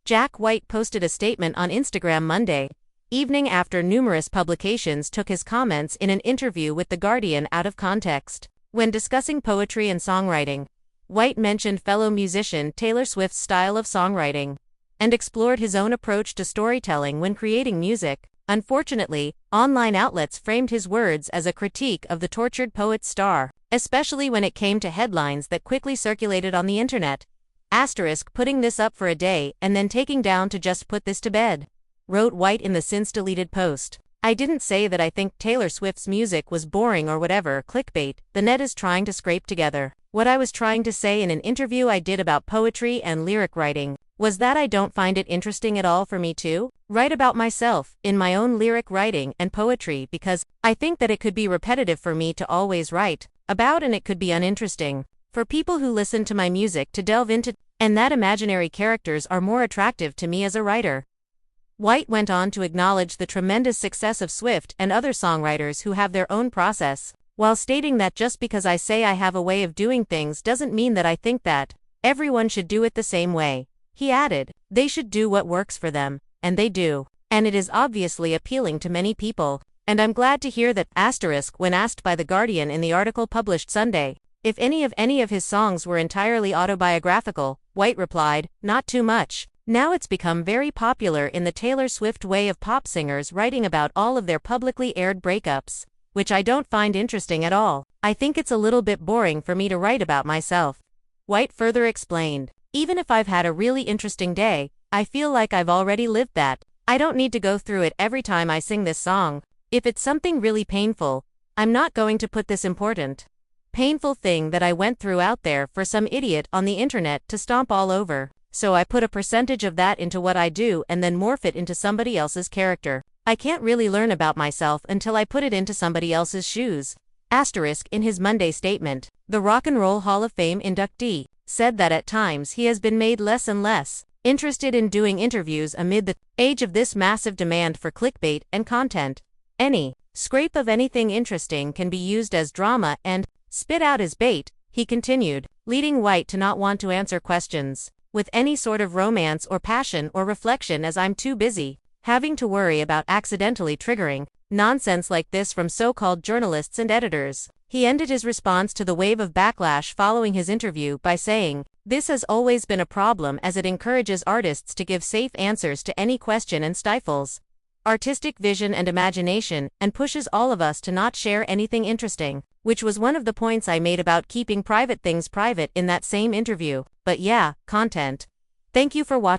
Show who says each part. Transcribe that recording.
Speaker 1: Jack White posted a statement on Instagram Monday evening after numerous publications took his comments in an interview with The Guardian out of context. When discussing poetry and songwriting, White mentioned fellow musician Taylor Swift's style of songwriting and explored his own approach to storytelling when creating music. Unfortunately, online outlets framed his words as a critique of the tortured poet's star, especially when it came to headlines that quickly circulated on the internet. Putting this up for a day and then taking down to just put this to bed, wrote White in the since-deleted post. I didn't say that I think Taylor Swift's music was boring or whatever clickbait the net is trying to scrape together. What I was trying to say in an interview I did about poetry and lyric writing was that I don't find it interesting at all for me to write about myself in my own lyric writing and poetry because I think that it could be repetitive for me to always write about and it could be uninteresting for people who listen to my music to delve into, and that imaginary characters are more attractive to me as a writer. White went on to acknowledge the tremendous success of Swift and other songwriters who have their own process, while stating that just because I say I have a way of doing things doesn't mean that I think that everyone should do it the same way. He added, they should do what works for them, and they do. And it is obviously appealing to many people. And I'm glad to hear that, when asked by The Guardian in the article published Sunday, if any of his songs were entirely autobiographical, White replied, not too much. Now it's become very popular in the Taylor Swift way of pop singers writing about all of their publicly aired breakups, which I don't find interesting at all. I think it's a little bit boring for me to write about myself. White further explained, even if I've had a really interesting day, I feel like I've already lived that. I don't need to go through it every time I sing this song. If it's something really painful, I'm not going to put this important, painful thing that I went through out there for some idiot on the internet to stomp all over. So I put a percentage of that into what I do and then morph it into somebody else's character. I can't really learn about myself until I put it into somebody else's shoes. In his Monday statement, the Rock and Roll Hall of Fame inductee said that at times he has been made less and less interested in doing interviews amid the age of this massive demand for clickbait and content. Any scrape of anything interesting can be used as drama and spit out as bait, he continued, leading White to not want to answer questions with any sort of romance or passion or reflection as I'm too busy having to worry about accidentally triggering nonsense like this from so-called journalists and editors. He ended his response to the wave of backlash following his interview by saying, this has always been a problem as it encourages artists to give safe answers to any question and stifles artistic vision and imagination and pushes all of us to not share anything interesting, which was one of the points I made about keeping private things private in that same interview. But yeah, content. Thank you for watching.